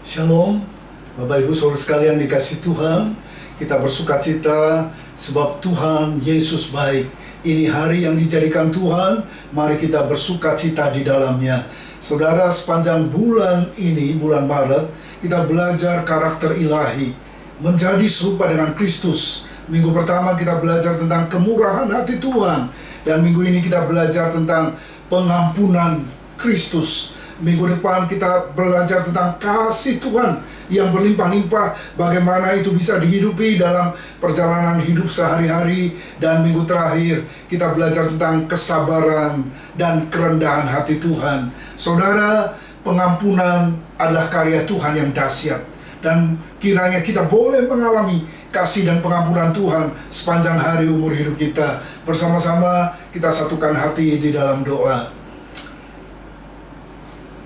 Shalom, Bapak Ibu Saudara sekalian dikasih Tuhan. Kita bersuka cita sebab Tuhan Yesus baik. Ini hari yang dijadikan Tuhan, mari kita bersuka cita di dalamnya. Saudara, sepanjang bulan ini, bulan Maret, kita belajar karakter ilahi, menjadi serupa dengan Kristus. Minggu pertama kita belajar tentang kemurahan hati Tuhan, dan minggu ini kita belajar tentang pengampunan Kristus. Minggu depan kita belajar tentang kasih Tuhan yang berlimpah-limpah, bagaimana itu bisa dihidupi dalam perjalanan hidup sehari-hari. Dan minggu terakhir kita belajar tentang kesabaran dan kerendahan hati Tuhan. Saudara, pengampunan adalah karya Tuhan yang dahsyat, dan kiranya kita boleh mengalami kasih dan pengampunan Tuhan sepanjang hari umur hidup kita. Bersama-sama kita satukan hati di dalam doa.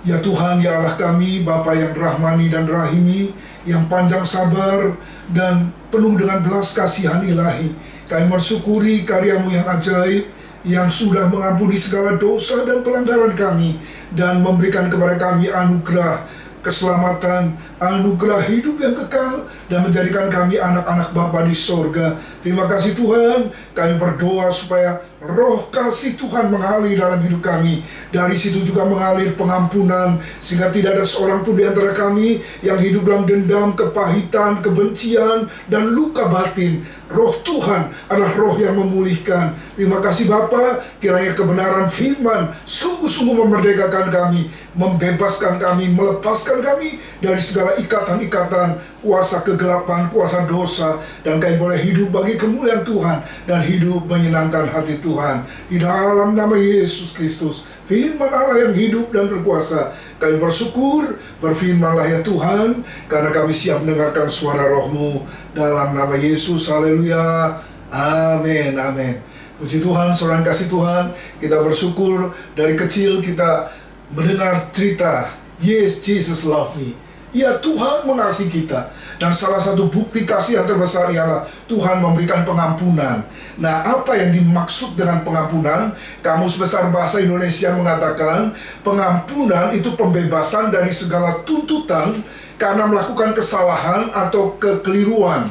Ya Tuhan, ya Allah kami, Bapa yang rahmani dan rahimi, yang panjang sabar dan penuh dengan belas kasihan ilahi, kami bersyukuri karya-Mu yang ajaib, yang sudah mengampuni segala dosa dan pelanggaran kami, dan memberikan kepada kami anugerah keselamatan, anugerah hidup yang kekal, dan menjadikan kami anak-anak Bapa di sorga. Terima kasih Tuhan, kami berdoa supaya roh kasih Tuhan mengalir dalam hidup kami. Dari situ juga mengalir pengampunan, sehingga tidak ada seorang pun di antara kami yang hidup dalam dendam, kepahitan, kebencian, dan luka batin. Roh Tuhan adalah roh yang memulihkan. Terima kasih Bapa, kiranya kebenaran firman sungguh-sungguh memerdekakan kami, membebaskan kami, melepaskan kami dari segala ikatan-ikatan, kuasa kegelapan, kuasa dosa, dan kami boleh hidup bagi kemuliaan Tuhan, dan hidup menyenangkan hati Tuhan. Di dalam nama Yesus Kristus, firman Allah yang hidup dan berkuasa, kami bersyukur, berfirmanlah ya Tuhan, karena kami siap mendengarkan suara roh-Mu. Dalam nama Yesus, haleluya, amin, amin. Puji Tuhan, saudara yang kasih Tuhan, kita bersyukur dari kecil kita mendengar cerita, Yes, Jesus love me. Ya, Tuhan mengasihi kita. Dan salah satu bukti kasih yang terbesar ialah Tuhan memberikan pengampunan. Nah, apa yang dimaksud dengan pengampunan? Kamus Besar Bahasa Indonesia mengatakan, pengampunan itu pembebasan dari segala tuntutan karena melakukan kesalahan atau kekeliruan.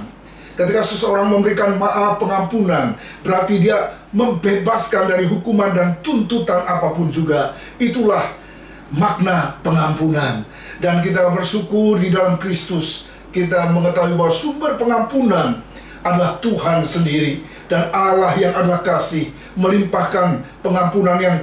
Ketika seseorang memberikan maaf, pengampunan, berarti dia membebaskan dari hukuman dan tuntutan apapun juga. Itulah makna pengampunan. Dan kita bersyukur di dalam Kristus, kita mengetahui bahwa sumber pengampunan adalah Tuhan sendiri. Dan Allah yang adalah kasih melimpahkan pengampunan yang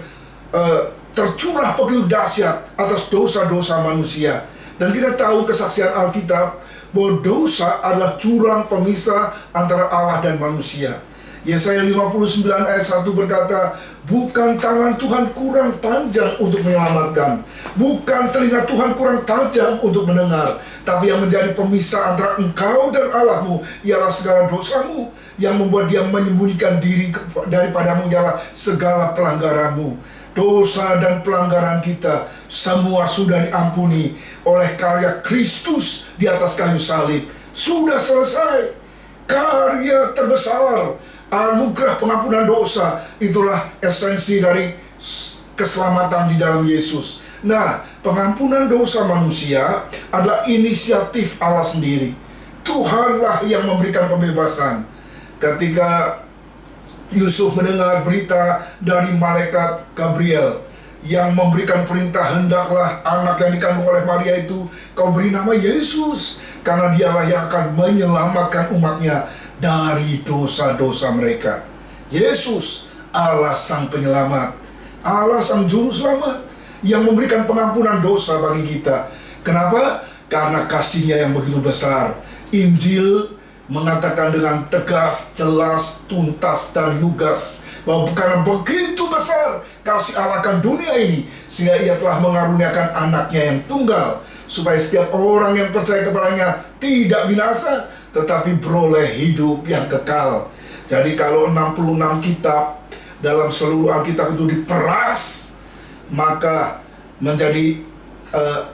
tercurah begitu dahsyat atas dosa-dosa manusia. Dan kita tahu kesaksian Alkitab bahwa dosa adalah jurang pemisah antara Allah dan manusia. Yesaya 59 ayat 1 berkata, bukan tangan Tuhan kurang panjang untuk menyelamatkan, bukan telinga Tuhan kurang tajam untuk mendengar, tapi yang menjadi pemisah antara engkau dan Allah-Mu ialah segala dosamu, yang membuat dia menyembunyikan diri daripadamu ialah segala pelanggaranmu. Dosa dan pelanggaran kita semua sudah diampuni oleh karya Kristus di atas kayu salib. Sudah selesai. Karya terbesar, anugerah pengampunan dosa, itulah esensi dari keselamatan di dalam Yesus. Nah, pengampunan dosa manusia adalah inisiatif Allah sendiri. Tuhanlah yang memberikan pembebasan. Ketika Yusuf mendengar berita dari malaikat Gabriel yang memberikan perintah, hendaklah anak yang dikandung oleh Maria itu kau beri nama Yesus, karena dialah yang akan menyelamatkan umatnya dari dosa-dosa mereka. Yesus, Allah sang penyelamat, Allah sang juru selamat, yang memberikan pengampunan dosa bagi kita. Kenapa? Karena kasih-Nya yang begitu besar. Injil mengatakan dengan tegas, jelas, tuntas, dan lugas bahwa karena begitu besar kasih Allah akan dunia ini, sehingga Ia telah mengaruniakan anaknya yang tunggal, supaya setiap orang yang percaya kepadanya tidak binasa, tetapi beroleh hidup yang kekal. Jadi kalau 66 kitab dalam seluruh Alkitab itu diperas, maka menjadi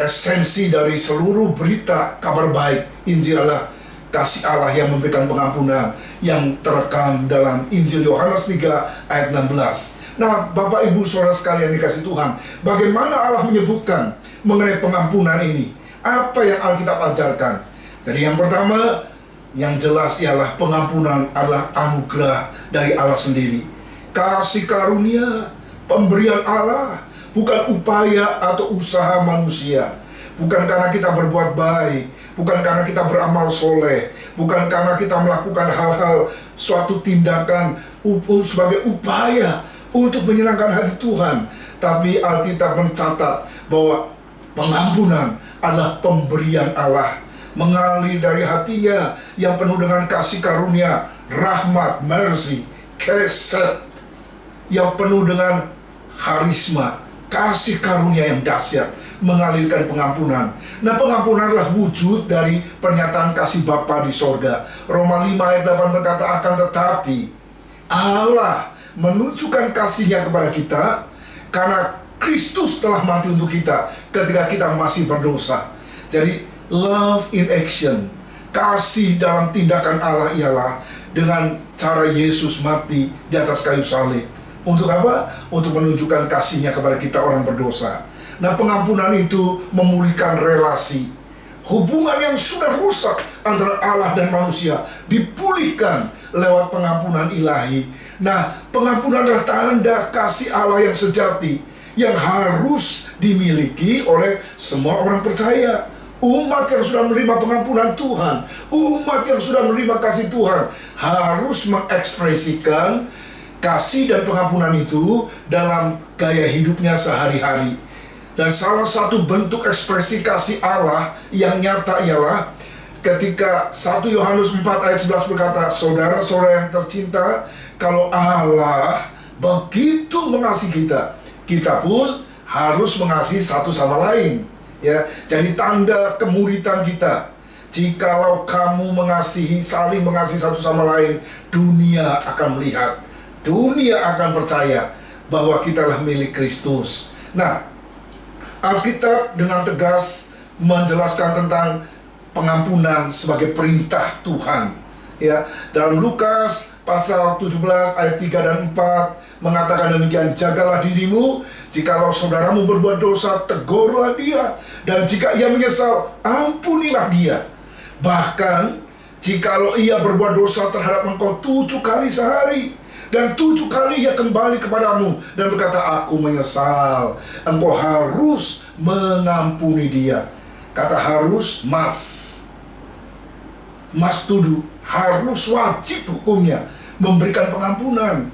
esensi dari seluruh berita kabar baik Injil adalah kasih Allah yang memberikan pengampunan yang terekam dalam Injil Yohanes 3 ayat 16. Nah, Bapak Ibu Saudara sekalian dikasih Tuhan, bagaimana Allah menyebutkan mengenai pengampunan ini? Apa yang Alkitab ajarkan? Jadi yang pertama, yang jelas ialah pengampunan adalah anugerah dari Allah sendiri. Kasih karunia, pemberian Allah, bukan upaya atau usaha manusia. Bukan karena kita berbuat baik, bukan karena kita beramal soleh, bukan karena kita melakukan hal-hal, suatu tindakan sebagai upaya untuk menyenangkan hati Tuhan. Tapi Alkitab mencatat bahwa pengampunan adalah pemberian Allah, mengalir dari hatinya yang penuh dengan kasih karunia, rahmat, mercy, kesed, yang penuh dengan harisma, kasih karunia yang dahsyat, mengalirkan pengampunan. Nah, pengampunan adalah wujud dari pernyataan kasih Bapa di sorga. Roma 5 ayat 8 berkata, akan tetapi Allah menunjukkan kasih-Nya kepada kita karena Kristus telah mati untuk kita ketika kita masih berdosa. Jadi love in action, kasih dalam tindakan Allah ialah dengan cara Yesus mati di atas kayu salib. Untuk apa? Untuk menunjukkan kasih-Nya kepada kita orang berdosa. Nah, pengampunan itu memulihkan relasi. Hubungan yang sudah rusak antara Allah dan manusia dipulihkan lewat pengampunan ilahi. Nah, pengampunan adalah tanda kasih Allah yang sejati, yang harus dimiliki oleh semua orang percaya. Umat yang sudah menerima pengampunan Tuhan, umat yang sudah menerima kasih Tuhan, harus mengekspresikan kasih dan pengampunan itu dalam gaya hidupnya sehari-hari. Dan salah satu bentuk ekspresi kasih Allah yang nyata ialah ketika 1 Yohanes 4 ayat 11 berkata, saudara-saudara yang tercinta, kalau Allah begitu mengasihi kita, kita pun harus mengasihi satu sama lain. Ya, jadi tanda kemuridan kita. Jikalau kamu mengasihi, saling mengasihi satu sama lain, dunia akan melihat, dunia akan percaya bahwa kita adalah milik Kristus. Nah, Alkitab dengan tegas menjelaskan tentang pengampunan sebagai perintah Tuhan. Ya, dalam Lukas pasal 17 ayat 3 dan 4 mengatakan demikian, jagalah dirimu, jikalau saudaramu berbuat dosa, tegurlah dia, dan jika ia menyesal, ampunilah dia. Bahkan jikalau ia berbuat dosa terhadap engkau 7 kali sehari, dan 7 kali ia kembali kepadamu dan berkata, aku menyesal, engkau harus mengampuni dia. Kata harus, mas tuduh, harus wajib hukumnya memberikan pengampunan.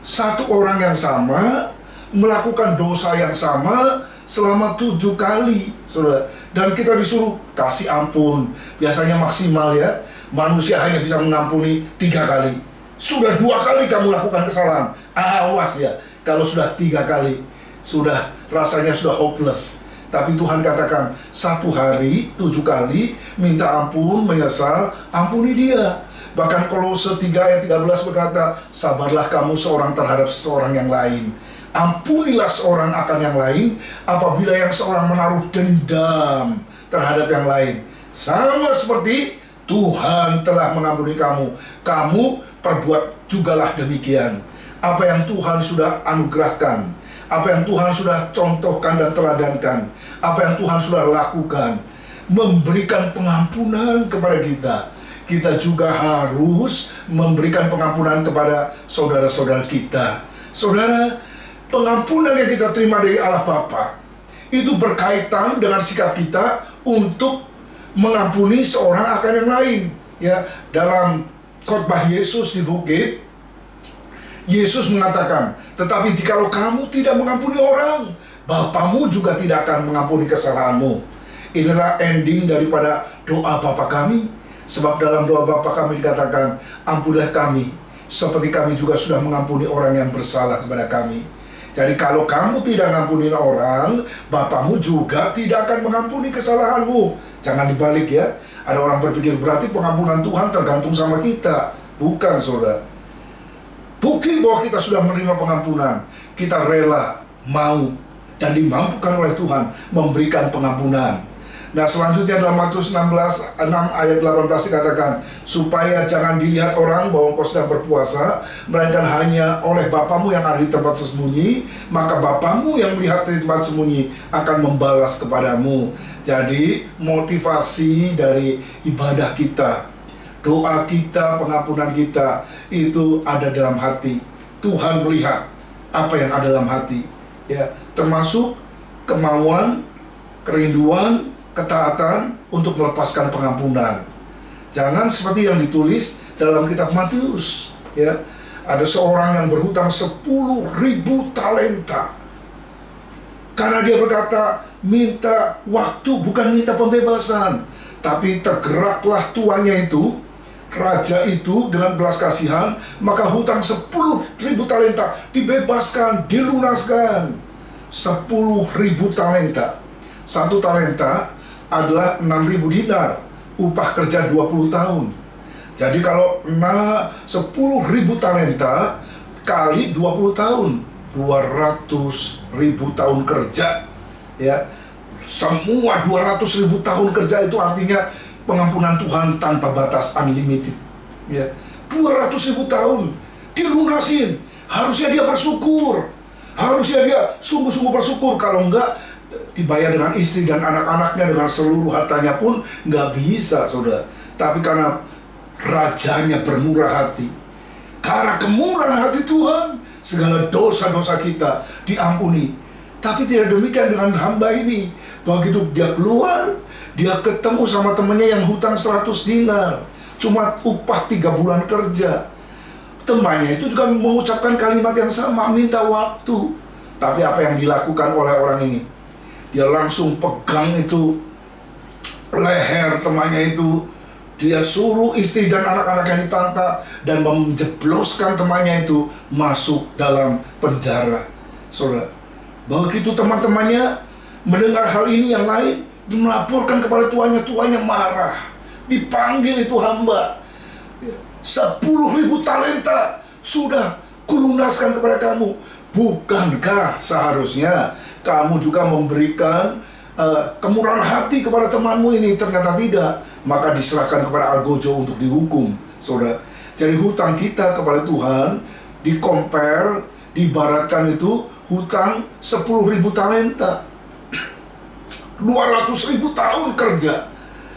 Satu orang yang sama melakukan dosa yang sama selama 7 kali, saudara. Dan kita disuruh kasih ampun. Biasanya maksimal ya, manusia hanya bisa mengampuni 3 kali. Sudah 2 kali kamu lakukan kesalahan, awas ya. Kalau sudah 3 kali, sudah rasanya sudah hopeless. Tapi Tuhan katakan 1 hari 7 kali minta ampun, menyesal, ampuni dia. Bahkan Kolose 3 ayat 13 berkata, sabarlah kamu seorang terhadap seorang yang lain. Ampunilah seorang akan yang lain apabila yang seorang menaruh dendam terhadap yang lain. Sama seperti Tuhan telah mengampuni kamu, kamu perbuat jugalah demikian. Apa yang Tuhan sudah anugerahkan, apa yang Tuhan sudah contohkan dan teladankan, apa yang Tuhan sudah lakukan, memberikan pengampunan kepada kita. Kita juga harus memberikan pengampunan kepada saudara-saudara kita. Saudara, pengampunan yang kita terima dari Allah Bapa itu berkaitan dengan sikap kita untuk mengampuni seorang akan yang lain. Ya, dalam khotbah Yesus di bukit, Yesus mengatakan, tetapi jikalau kamu tidak mengampuni orang, Bapamu juga tidak akan mengampuni kesalahanmu. Inilah ending daripada doa Bapa kami. Sebab dalam doa Bapa kami dikatakan, ampunilah kami seperti kami juga sudah mengampuni orang yang bersalah kepada kami. Jadi kalau kamu tidak mengampuni orang, Bapamu juga tidak akan mengampuni kesalahanmu. Jangan dibalik ya. Ada orang berpikir berarti pengampunan Tuhan tergantung sama kita. Bukan, saudara. Bukti bahwa kita sudah menerima pengampunan, kita rela, mau, dan dimampukan oleh Tuhan memberikan pengampunan. Nah, selanjutnya dalam Matius 16 ayat 18 dikatakan, supaya jangan dilihat orang bahwa engkau sedang berpuasa, melainkan hanya oleh Bapamu yang ada di tempat sembunyi, maka Bapamu yang melihat di tempat sembunyi akan membalas kepadamu. Jadi motivasi dari ibadah kita, doa kita, pengampunan kita itu ada dalam hati. Tuhan melihat apa yang ada dalam hati, ya, termasuk kemauan, kerinduan, ketaatan untuk melepaskan pengampunan. Jangan seperti yang ditulis dalam kitab Matius, ya. Ada seorang yang berhutang 10.000 talenta. Karena dia berkata, minta waktu bukan minta pembebasan. Tapi tergeraklah tuannya itu, raja itu dengan belas kasihan, maka hutang 10.000 talenta dibebaskan, dilunaskan. 10.000 talenta. Satu talenta adalah 6.000 dinar, upah kerja 20 tahun. Jadi kalau 10.000 talenta kali 20 tahun, 200.000 tahun kerja, ya. Semua 200.000 tahun kerja itu artinya pengampunan Tuhan tanpa batas, unlimited, ya. 200.000 tahun dilunasin. Harusnya dia bersyukur, harusnya dia sungguh-sungguh bersyukur. Kalau enggak, dibayar dengan istri dan anak-anaknya, dengan seluruh hartanya pun nggak bisa, saudara. Tapi karena rajanya bermurah hati, karena kemurahan hati Tuhan, segala dosa-dosa kita diampuni. Tapi tidak demikian dengan hamba ini. Begitu dia keluar, dia ketemu sama temannya yang hutang 100 dinar, cuma upah 3 bulan kerja. Temannya itu juga mengucapkan kalimat yang sama, minta waktu. Tapi apa yang dilakukan oleh orang ini? Dia langsung pegang itu leher temannya itu. Dia suruh istri dan anak-anaknya ditangkap dan menjebloskan temannya itu masuk dalam penjara. Saudara, begitu teman-temannya mendengar hal ini, yang lain melaporkan kepada tuannya marah. Dipanggil itu hamba. 10.000 talenta sudah kulunaskan kepada kamu. Bukankah seharusnya kamu juga memberikan kemurahan hati kepada temanmu ini? Ternyata tidak, maka diserahkan kepada algojo untuk dihukum, saudara. Jadi hutang kita kepada Tuhan diibaratkan itu hutang 10.000 talenta, 200.000 tahun kerja.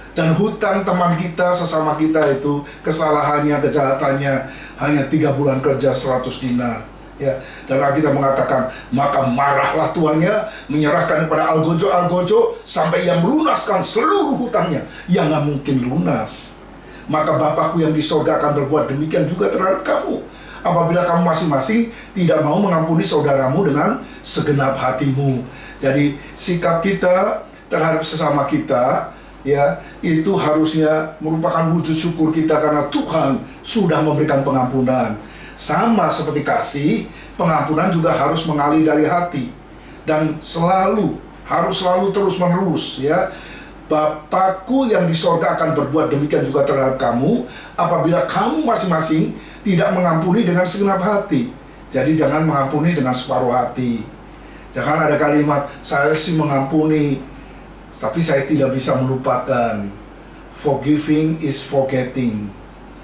Dan hutang teman kita, sesama kita itu, kesalahannya, kejahatannya hanya 3 bulan kerja 100 dinar. Ya, dan Alkitab mengatakan, maka marahlah tuannya, menyerahkan kepada algojo sampai ia melunaskan seluruh hutangnya yang nggak mungkin lunas. Maka Bapakku yang di sorga akan berbuat demikian juga terhadap kamu, apabila kamu masing-masing tidak mau mengampuni saudaramu dengan segenap hatimu. Jadi sikap kita terhadap sesama kita, ya, itu harusnya merupakan wujud syukur kita karena Tuhan sudah memberikan pengampunan. Sama seperti kasih, pengampunan juga harus mengalir dari hati dan harus selalu terus-menerus, ya. Bapakku yang di sorga akan berbuat demikian juga terhadap kamu, apabila kamu masing-masing tidak mengampuni dengan segenap hati. Jadi jangan mengampuni dengan separuh hati. Jangan ada kalimat, saya sih mengampuni, tapi saya tidak bisa melupakan. Forgiving is forgetting,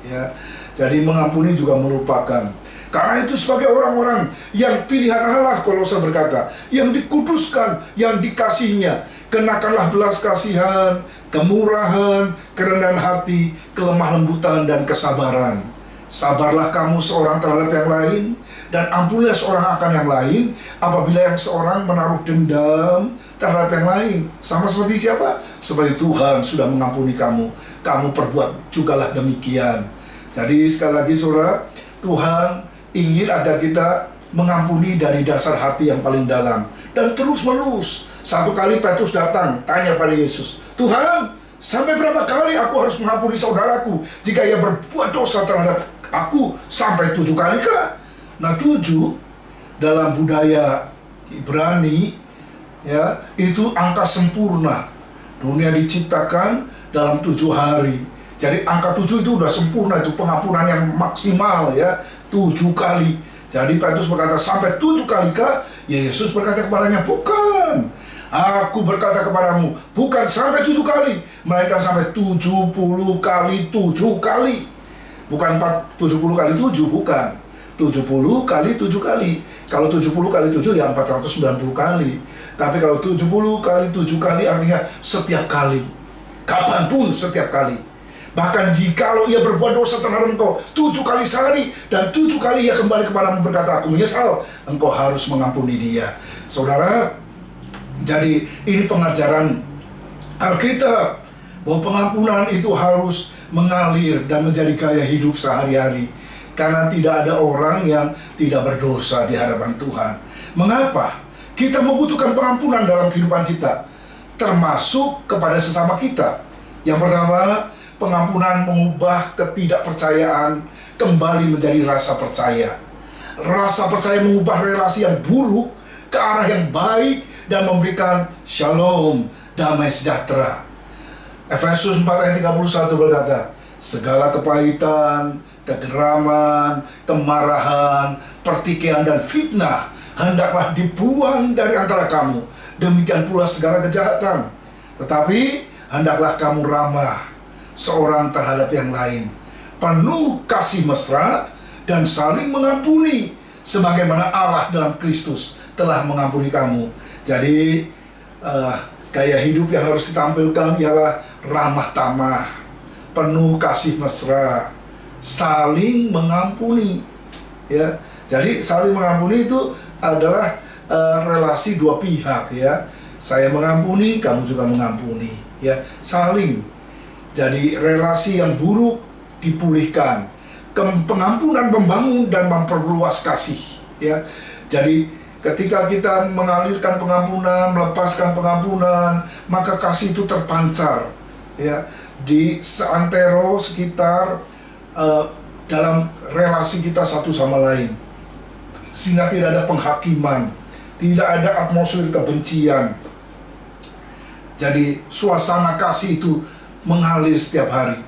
ya. Jadi mengampuni juga melupakan. Karena itu sebagai orang-orang yang pilihan Allah, Kolose berkata, yang dikuduskan, yang dikasihinya, kenakanlah belas kasihan, kemurahan, kerendahan hati, kelemah lembutan, dan kesabaran. Sabarlah kamu seorang terhadap yang lain, dan ampunilah seorang akan yang lain, apabila yang seorang menaruh dendam terhadap yang lain. Sama seperti siapa? Seperti Tuhan sudah mengampuni kamu, kamu perbuat jugalah demikian. Jadi sekali lagi saudara, Tuhan ingin agar kita mengampuni dari dasar hati yang paling dalam dan terus-menerus. Satu kali Petrus datang, tanya pada Yesus, Tuhan, sampai berapa kali aku harus mengampuni saudaraku jika ia berbuat dosa terhadap aku? Sampai 7 kali kah? Nah, 7 dalam budaya Ibrani, ya, itu angka sempurna. Dunia diciptakan dalam 7 hari. Jadi angka 7 itu udah sempurna, itu pengampunan yang maksimal, ya, 7 kali. Jadi Petrus berkata, sampai 7 kali kah? Yesus berkata kepadanya, bukan. Aku berkata kepadamu, bukan sampai 7 kali, melainkan sampai 70 kali 7 kali. Bukan 70 kali 7, bukan. 70 kali 7 kali. Kalau 70 kali 7 ya 490 kali. Tapi kalau 70 kali 7 kali artinya setiap kali. Kapanpun setiap kali. Bahkan jikalau ia berbuat dosa terhadap engkau 7 kali sehari, dan 7 kali ia kembali kepadamu berkata, aku menyesal, engkau harus mengampuni dia. Saudara, jadi ini pengajaran Alkitab bahwa pengampunan itu harus mengalir dan menjadi gaya hidup sehari-hari. Karena tidak ada orang yang tidak berdosa di hadapan Tuhan. Mengapa? Kita membutuhkan pengampunan dalam kehidupan kita, termasuk kepada sesama kita. Yang pertama, pengampunan mengubah ketidakpercayaan kembali menjadi rasa percaya. Rasa percaya mengubah relasi yang buruk ke arah yang baik dan memberikan shalom, damai sejahtera. Efesus 4 ayat 31 berkata, segala kepahitan, kegeraman, kemarahan, pertikaian dan fitnah hendaklah dibuang dari antara kamu. Demikian pula segala kejahatan. Tetapi hendaklah kamu ramah seorang terhadap yang lain, penuh kasih mesra dan saling mengampuni, sebagaimana Allah dalam Kristus telah mengampuni kamu. Jadi gaya hidup yang harus ditampilkan ialah ramah tamah, penuh kasih mesra, saling mengampuni. Ya, jadi saling mengampuni itu adalah relasi dua pihak, ya. Saya mengampuni, kamu juga mengampuni, ya. Saling. Jadi relasi yang buruk dipulihkan. Pengampunan membangun dan memperluas kasih, ya. Jadi ketika kita mengalirkan pengampunan, melepaskan pengampunan, maka kasih itu terpancar, ya, di seantero sekitar dalam relasi kita satu sama lain, sehingga tidak ada penghakiman, tidak ada atmosfer kebencian. Jadi suasana kasih itu mengalir setiap hari,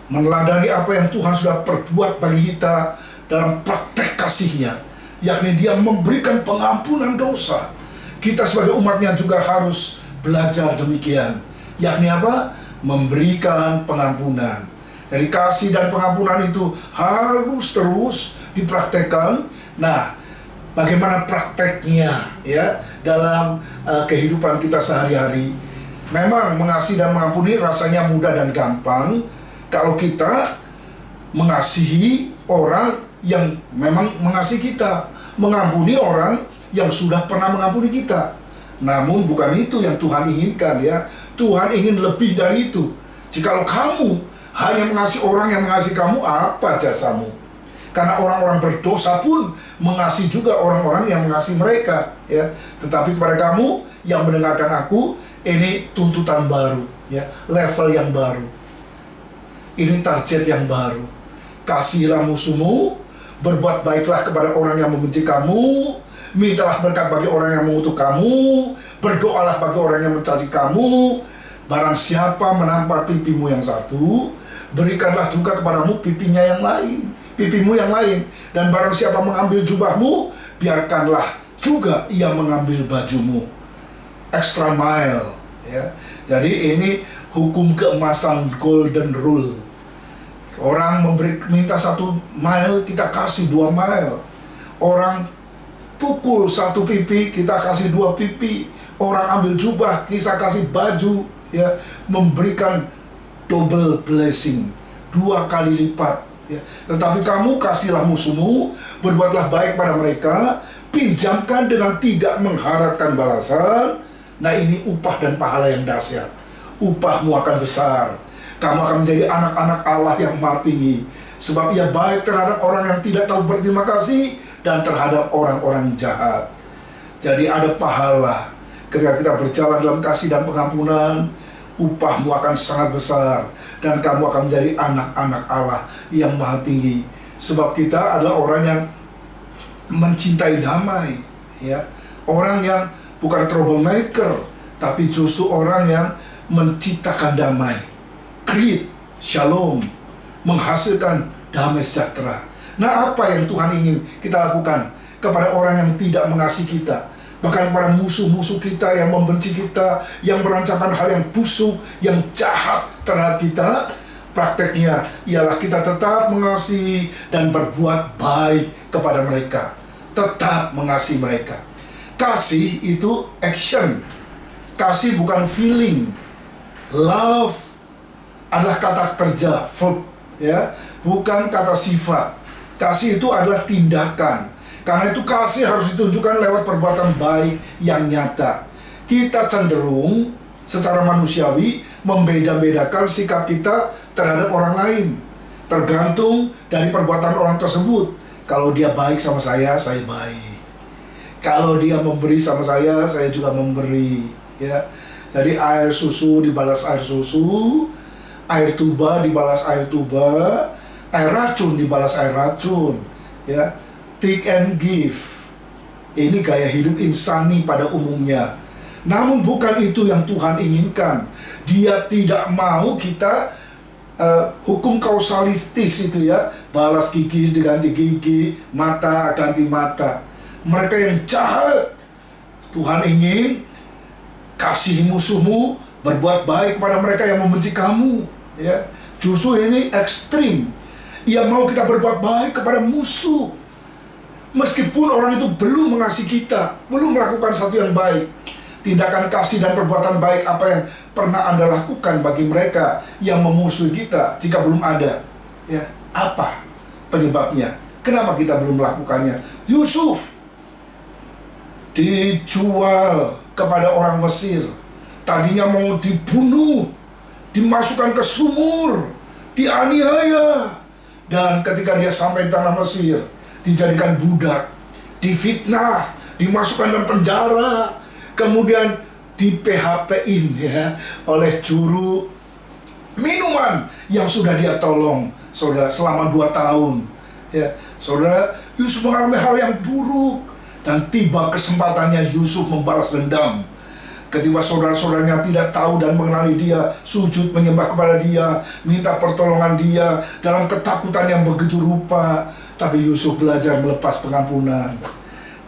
meneladani apa yang Tuhan sudah perbuat bagi kita dalam praktek kasih-Nya, yakni Dia memberikan pengampunan dosa. Kita sebagai umat-Nya juga harus belajar demikian, yakni apa? Memberikan pengampunan. Jadi kasih dan pengampunan itu harus terus dipraktekkan. Nah, bagaimana prakteknya, ya, dalam kehidupan kita sehari-hari? Memang mengasihi dan mengampuni rasanya mudah dan gampang kalau kita mengasihi orang yang memang mengasihi kita, mengampuni orang yang sudah pernah mengampuni kita. Namun bukan itu yang Tuhan inginkan, ya. Tuhan ingin lebih dari itu. Jikalau kamu hanya mengasihi orang yang mengasihi kamu, apa jasamu? Karena orang-orang berdosa pun mengasihi juga orang-orang yang mengasihi mereka, ya. Tetapi kepada kamu yang mendengarkan aku, ini tuntutan baru, ya, level yang baru. Ini target yang baru. Kasihilah musuhmu, berbuat baiklah kepada orang yang membenci kamu, mintalah berkat bagi orang yang mengutuk kamu, berdoalah bagi orang yang mencaci kamu. Barang siapa menampar pipimu yang satu, berikanlah juga kepadamu pipinya yang lain, pipimu yang lain. Dan barang siapa mengambil jubahmu, biarkanlah juga ia mengambil bajumu. Extra mile, ya. Jadi ini hukum keemasan, golden rule. Orang minta 1 mile, kita kasih 2 mile. Orang pukul 1 pipi, kita kasih 2 pipi. Orang ambil jubah, kita kasih baju, ya. Memberikan double blessing, 2 kali lipat, ya. Tetapi kamu kasihlah musuhmu, berbuatlah baik pada mereka, pinjamkan dengan tidak mengharapkan balasan. Nah, ini upah dan pahala yang dahsyat. Upahmu akan besar. Kamu akan menjadi anak-anak Allah yang maha tinggi, sebab Ia baik terhadap orang yang tidak tahu berterima kasih dan terhadap orang-orang jahat. Jadi ada pahala ketika kita berjalan dalam kasih dan pengampunan. Upahmu akan sangat besar dan kamu akan menjadi anak-anak Allah yang maha tinggi. Sebab kita adalah orang yang mencintai damai, ya. Orang yang bukan troublemaker, tapi justru orang yang menciptakan damai, create shalom, menghasilkan damai sejahtera. Nah, apa yang Tuhan ingin kita lakukan kepada orang yang tidak mengasihi kita, bahkan para musuh-musuh kita yang membenci kita, yang merancangkan hal yang busuk, yang jahat terhadap kita. Prakteknya ialah kita tetap mengasihi dan berbuat baik kepada mereka. Tetap mengasihi mereka. Kasih itu action. Kasih bukan feeling. Love adalah kata kerja, verb, ya, bukan kata sifat. Kasih itu adalah tindakan. Karena itu kasih harus ditunjukkan lewat perbuatan baik yang nyata. Kita cenderung secara manusiawi membeda-bedakan sikap kita terhadap orang lain, tergantung dari perbuatan orang tersebut. Kalau dia baik sama saya baik. Kalau dia memberi sama saya juga memberi, ya. Jadi air susu dibalas air susu, air tuba dibalas air tuba, air racun dibalas air racun, ya. Take and give. Ini gaya hidup insani pada umumnya. Namun bukan itu yang Tuhan inginkan. Dia tidak mau kita hukum kausalistis itu, ya. Balas gigi diganti gigi, mata ganti mata. Mereka yang jahat, Tuhan ingin kasihi musuhmu, berbuat baik kepada mereka yang membenci kamu, ya. Justru ini ekstrim. Ia mau kita berbuat baik kepada musuh, meskipun orang itu belum mengasihi kita, belum melakukan satu yang baik. Tindakan kasih dan perbuatan baik apa yang pernah Anda lakukan bagi mereka yang memusuhi kita? Jika belum ada, ya, apa penyebabnya? Kenapa kita belum melakukannya? Yusuf dijual kepada orang Mesir. Tadinya mau dibunuh, dimasukkan ke sumur, dianiaya. Dan ketika dia sampai di tanah Mesir, dijadikan budak, difitnah, dimasukkan dalam penjara, kemudian di PHP-in, ya, oleh juru minuman yang sudah dia tolong, saudara, selama 2 tahun, ya. Saudara, Yusuf mengalami hal yang buruk, dan tiba kesempatannya Yusuf membalas dendam. Ketika saudara-saudaranya tidak tahu dan mengenali dia, sujud menyembah kepada dia, minta pertolongan dia dalam ketakutan yang begitu rupa. Tapi Yusuf belajar melepas pengampunan.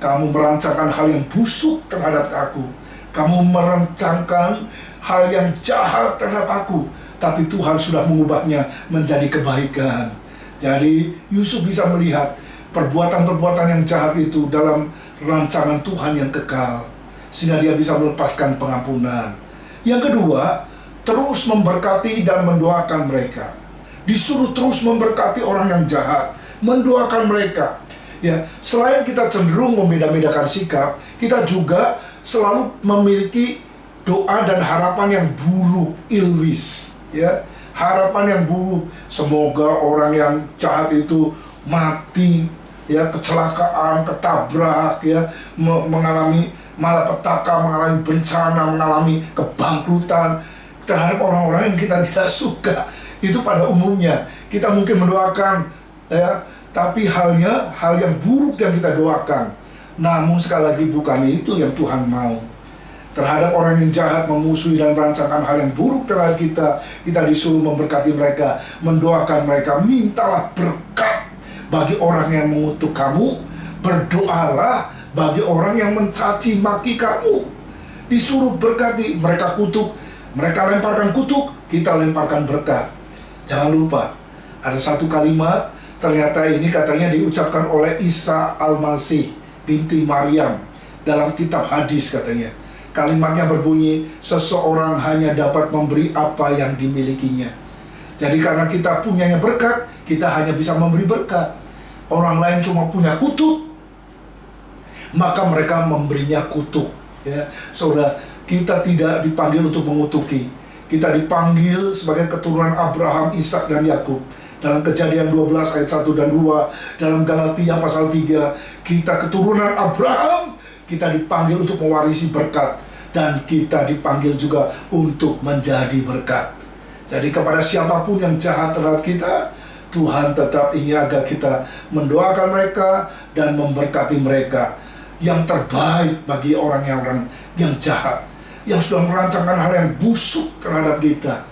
Kamu merancangkan hal yang busuk terhadap aku. Kamu merancangkan hal yang jahat terhadap aku. Tapi Tuhan sudah mengubahnya menjadi kebaikan. Jadi Yusuf bisa melihat perbuatan-perbuatan yang jahat itu dalam rancangan Tuhan yang kekal, sehingga dia bisa melepaskan pengampunan. Yang kedua, terus memberkati dan mendoakan mereka. Disuruh terus memberkati orang yang jahat, mendoakan mereka. Ya, selain kita cenderung membeda-bedakan sikap, kita juga selalu memiliki doa dan harapan yang buruk, ilwis, ya. Harapan yang buruk, semoga orang yang jahat itu mati, ya, kecelakaan, ketabrak, ya, mengalami malapetaka, mengalami bencana, mengalami kebangkrutan terhadap orang-orang yang kita tidak suka. Itu pada umumnya kita mungkin mendoakan, ya, tapi hal yang buruk yang kita doakan. Namun sekali lagi bukan itu yang Tuhan mau. Terhadap orang yang jahat, memusuhi dan merancangkan hal yang buruk terhadap kita, kita disuruh memberkati mereka, mendoakan mereka. Mintalah berkat bagi orang yang mengutuk kamu, berdoalah bagi orang yang mencaci maki kamu. Disuruh berkati, mereka kutuk, mereka lemparkan kutuk, kita lemparkan berkat. Jangan lupa, ada satu kalimat, ternyata ini katanya diucapkan oleh Isa Al-Masih binti Maryam dalam kitab hadis katanya. Kalimatnya berbunyi, seseorang hanya dapat memberi apa yang dimilikinya. Jadi karena kita punyanya berkat, kita hanya bisa memberi berkat. Orang lain cuma punya kutuk, maka mereka memberinya kutuk, ya. Saudara, kita tidak dipanggil untuk mengutuki. Kita dipanggil sebagai keturunan Abraham, Ishak dan Yakub. Dalam Kejadian 12 ayat 1 dan 2, dalam Galatia pasal 3, kita keturunan Abraham, kita dipanggil untuk mewarisi berkat, dan kita dipanggil juga untuk menjadi berkat. Jadi kepada siapapun yang jahat terhadap kita, Tuhan tetap ingin agar kita mendoakan mereka dan memberkati mereka. Yang terbaik bagi orang yang jahat, yang sudah merancangkan hal yang busuk terhadap kita,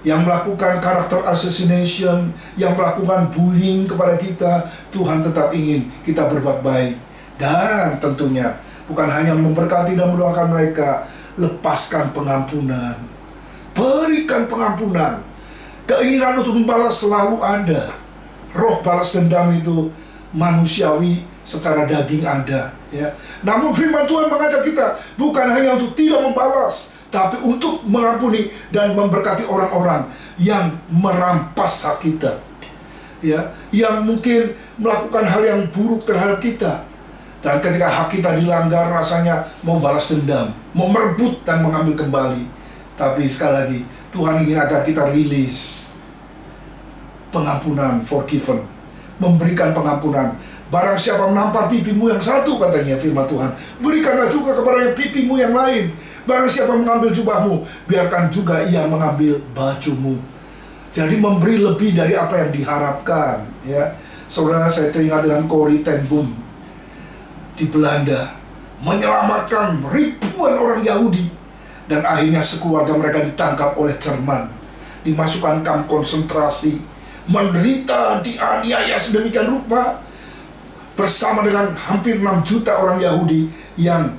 yang melakukan karakter assassination, yang melakukan bullying kepada kita. Tuhan tetap ingin kita berbuat baik dan tentunya Bukan hanya memberkati dan mendoakan mereka, lepaskan pengampunan. Berikan pengampunan. Keinginan untuk membalas selalu ada. Roh balas dendam itu manusiawi, secara daging ada, ya. Namun firman Tuhan mengajak kita bukan hanya untuk tidak membalas, tapi untuk mengampuni dan memberkati orang-orang yang merampas hak kita, ya, yang mungkin melakukan hal yang buruk terhadap kita. Dan ketika hak kita dilanggar, rasanya mau balas dendam, mau merebut dan mengambil kembali. Tapi sekali lagi, Tuhan ingin agar kita rilis pengampunan, forgiven, memberikan pengampunan. Barang siapa menampar pipimu yang satu, katanya firman Tuhan, berikanlah juga kepada pipimu yang lain. Barang siapa mengambil jubahmu, biarkan juga ia mengambil bajumu. Jadi memberi lebih dari apa yang diharapkan, ya. Saudara, saya teringat dengan Corrie ten Boom di Belanda, menyelamatkan ribuan orang Yahudi, dan akhirnya sekeluarga mereka ditangkap oleh Jerman, dimasukkan kamp konsentrasi, menderita, dianiaya sedemikian rupa, bersama dengan hampir 6 juta orang Yahudi yang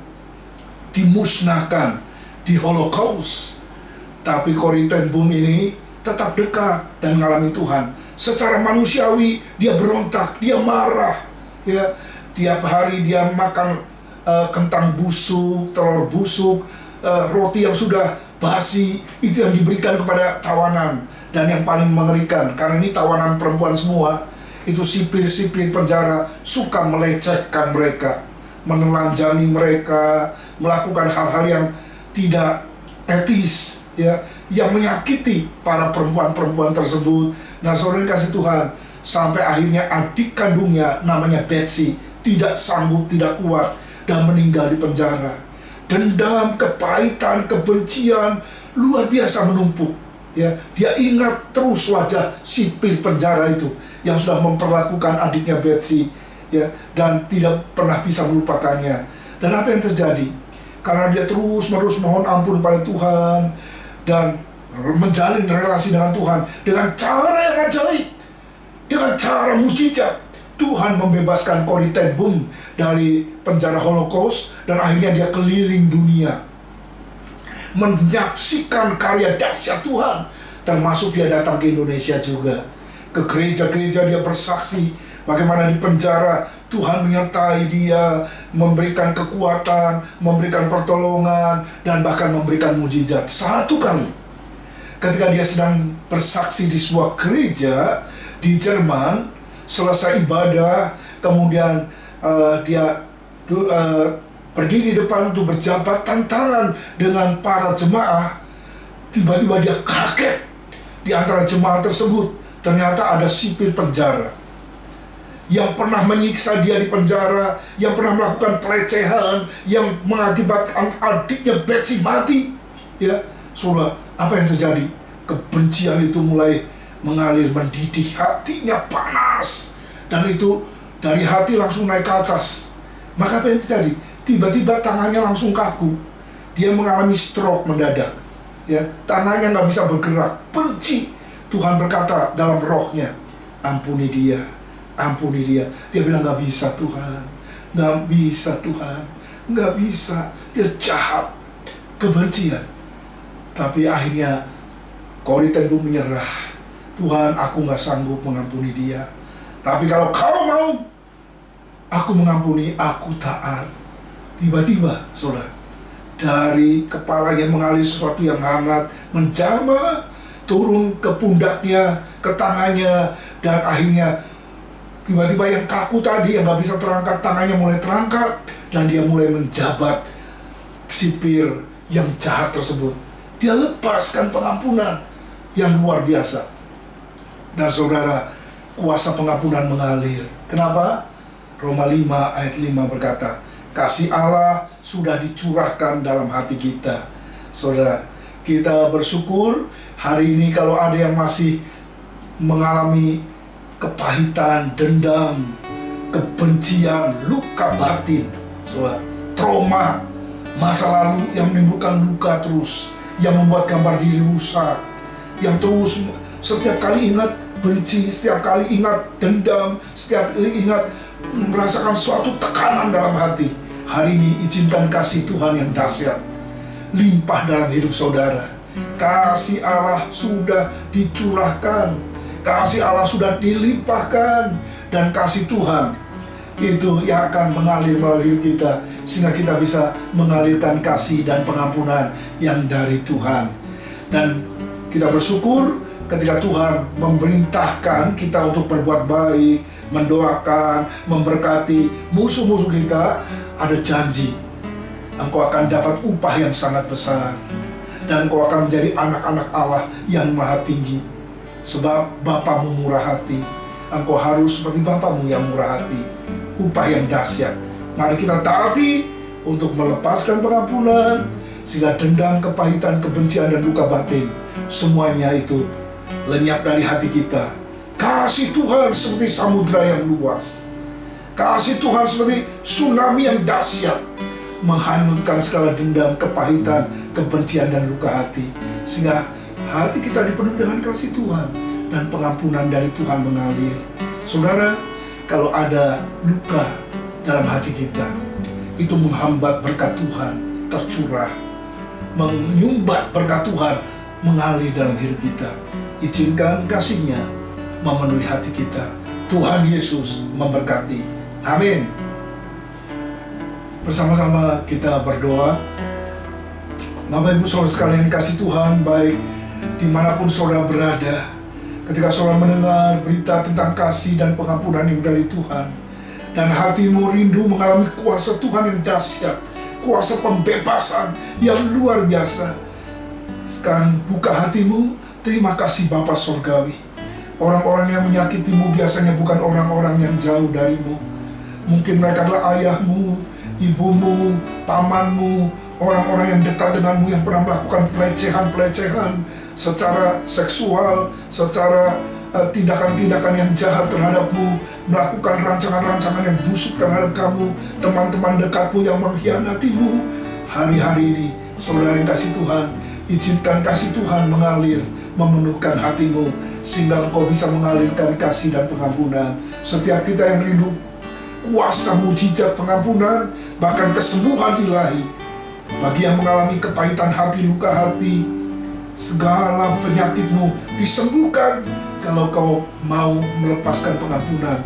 dimusnahkan di Holocaust. Tapi Corrie ten Boom ini tetap dekat dan mengalami Tuhan. Secara manusiawi dia berontak, dia marah, ya. Tiap hari dia makan kentang busuk, telur busuk, roti yang sudah basi, itu yang diberikan kepada tawanan. Dan yang paling mengerikan, karena ini tawanan perempuan semua, itu sipir-sipir penjara suka melecehkan mereka, menelanjangi mereka, melakukan hal-hal yang tidak etis, ya, yang menyakiti para perempuan-perempuan tersebut. Nah, saudara kasih Tuhan, sampai akhirnya adik kandungnya namanya Betsy tidak sanggup, tidak kuat, dan meninggal di penjara. Dendam, kepahitan, kebencian luar biasa menumpuk, ya. Dia ingat terus wajah sipir penjara itu yang sudah memperlakukan adiknya Betsy, ya, dan tidak pernah bisa melupakannya. Dan apa yang terjadi? Karena dia terus-menerus mohon ampun pada Tuhan dan menjalin relasi dengan Tuhan dengan cara yang ajaib, dengan cara mujizat, Tuhan membebaskan Corrie ten Boom dari penjara Holocaust, dan akhirnya dia keliling dunia menyaksikan karya dahsyat Tuhan. Termasuk dia datang ke Indonesia juga, ke gereja-gereja. Dia bersaksi bagaimana di penjara Tuhan menyertai dia, memberikan kekuatan, memberikan pertolongan, dan bahkan memberikan mujizat. Satu kali ketika dia sedang bersaksi di sebuah gereja di Jerman, selesai ibadah, kemudian dia berdiri di depan untuk berjabat tangan dengan para jemaah. Tiba-tiba dia kaget. Di antara jemaah tersebut ternyata ada sipir penjara yang pernah menyiksa dia di penjara, yang pernah melakukan pelecehan, yang mengakibatkan adiknya Betsy mati, ya. Saudara, apa yang terjadi? Kebencian itu mulai mengalir, mendidih, hatinya panas, dan itu dari hati langsung naik ke atas. Maka apa yang terjadi? Tiba-tiba tangannya langsung kaku. Dia mengalami stroke mendadak, ya. Tangannya nggak bisa bergerak, benci. Tuhan berkata dalam rohnya, ampuni dia, ampuni dia. Dia bilang, nggak bisa Tuhan, nggak bisa Tuhan, nggak bisa. Dia jahat, kebencian. Tapi akhirnya Corrie ten Boom menyerah. Tuhan, aku nggak sanggup mengampuni dia. Tapi kalau kau mau, aku mengampuni, aku taat. Tiba-tiba, saudara, dari kepalanya mengalir sesuatu yang hangat, menjamah, turun ke pundaknya, ke tangannya, dan akhirnya tiba-tiba yang kaku tadi, yang nggak bisa terangkat, tangannya mulai terangkat, dan dia mulai menjabat sipir yang jahat tersebut. Dia lepaskan pengampunan yang luar biasa. Dan saudara, kuasa pengampunan mengalir. Kenapa? Roma 5 ayat 5 berkata, kasih Allah sudah dicurahkan dalam hati kita. Saudara, kita bersyukur hari ini kalau ada yang masih mengalami kepahitan, dendam, kebencian, luka batin, saudara, trauma, masa lalu yang menimbulkan luka terus, yang membuat gambar diri rusak, yang terus setiap kali ingat benci, setiap kali ingat dendam, setiap kali ingat merasakan suatu tekanan dalam hati. Hari ini izinkan kasih Tuhan yang dahsyat limpah dalam hidup saudara. Kasih Allah sudah dicurahkan, kasih Allah sudah dilimpahkan, dan kasih Tuhan itu yang akan mengalir melalui hidup kita, sehingga kita bisa mengalirkan kasih dan pengampunan yang dari Tuhan. Dan kita bersyukur ketika Tuhan memerintahkan kita untuk berbuat baik, mendoakan, memberkati musuh-musuh kita. Ada janji, engkau akan dapat upah yang sangat besar, dan engkau akan menjadi anak-anak Allah yang maha tinggi. Sebab Bapamu murah hati, engkau harus seperti Bapamu yang murah hati. Upah yang dahsyat. Mari kita taati untuk melepaskan pengampunan, sehingga dendam, kepahitan, kebencian, dan luka batin, semuanya itu lenyap dari hati kita. Kasih Tuhan seperti samudra yang luas, kasih Tuhan seperti tsunami yang dahsyat, menghanyutkan segala dendam, kepahitan, kebencian, dan luka hati, sehingga hati kita dipenuhi dengan kasih Tuhan, dan pengampunan dari Tuhan mengalir. Saudara, kalau ada luka dalam hati kita, itu menghambat berkat Tuhan tercurah, menyumbat berkat Tuhan mengalir dalam hidup kita. Izinkan kasih-Nya memenuhi hati kita. Tuhan Yesus memberkati. Amin. Bersama-sama kita berdoa. Bapak Ibu saudara sekalian kasih Tuhan, baik dimanapun saudara berada, ketika saudara mendengar berita tentang kasih dan pengampunan yang dari Tuhan, dan hatimu rindu mengalami kuasa Tuhan yang dahsyat, kuasa pembebasan yang luar biasa, sekarang buka hatimu, terima kasih Bapa Surgawi. Orang-orang yang menyakitimu biasanya bukan orang-orang yang jauh darimu. Mungkin mereka adalah ayahmu, ibumu, pamanmu, orang-orang yang dekat denganmu yang pernah melakukan pelecehan-pelecehan secara seksual, secara tindakan-tindakan yang jahat terhadapmu, melakukan rancangan-rancangan yang busuk terhadap kamu, teman-teman dekatmu yang mengkhianatimu. Hari-hari ini, saudara yang kasih Tuhan, izinkan kasih Tuhan mengalir, memenuhkan hatimu, sehingga engkau bisa mengalirkan kasih dan pengampunan. Setiap kita yang rindu kuasa mujizat pengampunan, bahkan kesembuhan ilahi, bagi yang mengalami kepahitan hati, luka hati, segala penyakitmu disembuhkan kalau kau mau melepaskan pengampunan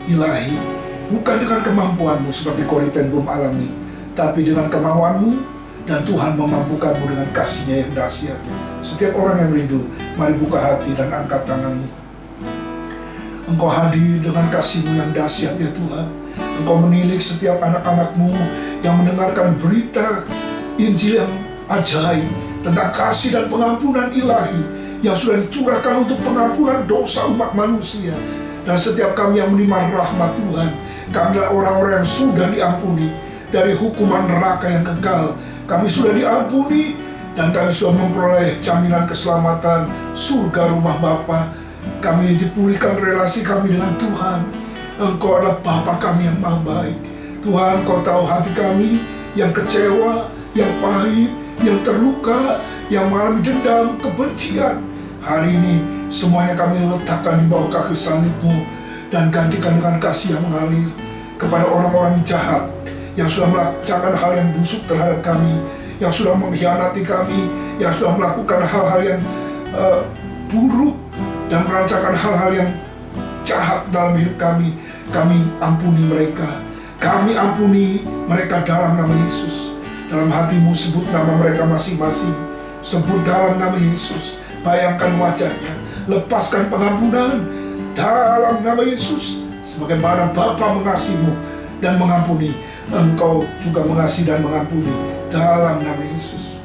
ilahi, bukan dengan kemampuanmu seperti Korintus belum alami, tapi dengan kemauanmu, dan Tuhan memampukanmu dengan kasih-Nya yang dahsyat. Setiap orang yang rindu, mari buka hati dan angkat tanganmu. Engkau hadir dengan kasih-Mu yang dahsyat ya Tuhan. Engkau menilik setiap anak-anak-Mu yang mendengarkan berita Injil yang ajaib tentang kasih dan pengampunan ilahi yang sudah dicurahkan untuk pengampunan dosa umat manusia. Dan setiap kami yang menerima rahmat Tuhan, kami adalah orang-orang yang sudah diampuni dari hukuman neraka yang kekal. Kami sudah diampuni, dan kami sudah memperoleh jaminan keselamatan surga rumah Bapa. Kami dipulihkan relasi kami dengan Tuhan. Engkau adalah Bapa kami yang maha baik. Tuhan, Kau tahu hati kami yang kecewa, yang pahit, yang terluka, yang mengalami dendam, kebencian. Hari ini semuanya kami letakkan di bawah kaki salib-Mu, dan gantikan dengan kasih yang mengalir kepada orang-orang jahat yang sudah melakukan hal yang busuk terhadap kami, yang sudah mengkhianati kami, yang sudah melakukan hal-hal yang buruk dan merancangkan hal-hal yang jahat dalam hidup kami. Kami ampuni mereka. Kami ampuni mereka dalam nama Yesus. Dalam hatimu sebut nama mereka masing-masing. Sebut dalam nama Yesus. Bayangkan wajahnya. Lepaskan pengampunan dalam nama Yesus. Sebagaimana Bapa mengasihimu dan mengampuni, Engkau juga mengasihi dan mengampuni dalam nama Yesus.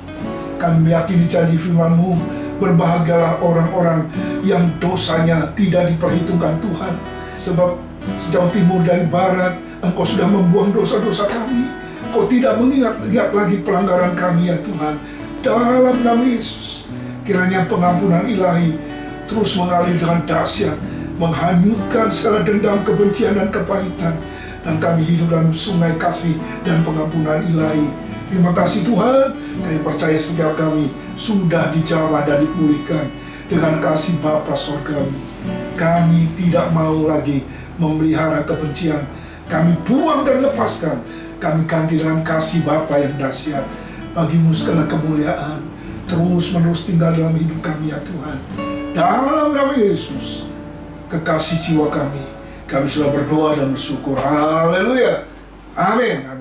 Kami meyakini janji firman-Mu, berbahagialah orang-orang yang dosanya tidak diperhitungkan Tuhan. Sebab sejauh timur dari barat, Engkau sudah membuang dosa-dosa kami. Engkau tidak mengingat-ingat lagi pelanggaran kami ya Tuhan. Dalam nama Yesus, kiranya pengampunan ilahi terus mengalir dengan dahsyat, menghanyutkan segala dendam, kebencian, dan kepahitan. Dan kami hidup dalam sungai kasih dan pengampunan ilahi. Terima kasih Tuhan, kami percaya setiap kami sudah dijamah dan dipulihkan dengan kasih Bapa Surgawi. Kami tidak mau lagi memelihara kebencian. Kami buang dan lepaskan. kami ganti dengan kasih Bapa yang dahsyat. Bagimu segala kemuliaan terus menerus tinggal dalam hidup kami ya Tuhan. Dalam nama Yesus, kekasih jiwa kami sudah berdoa dan bersyukur. Haleluya. Amin.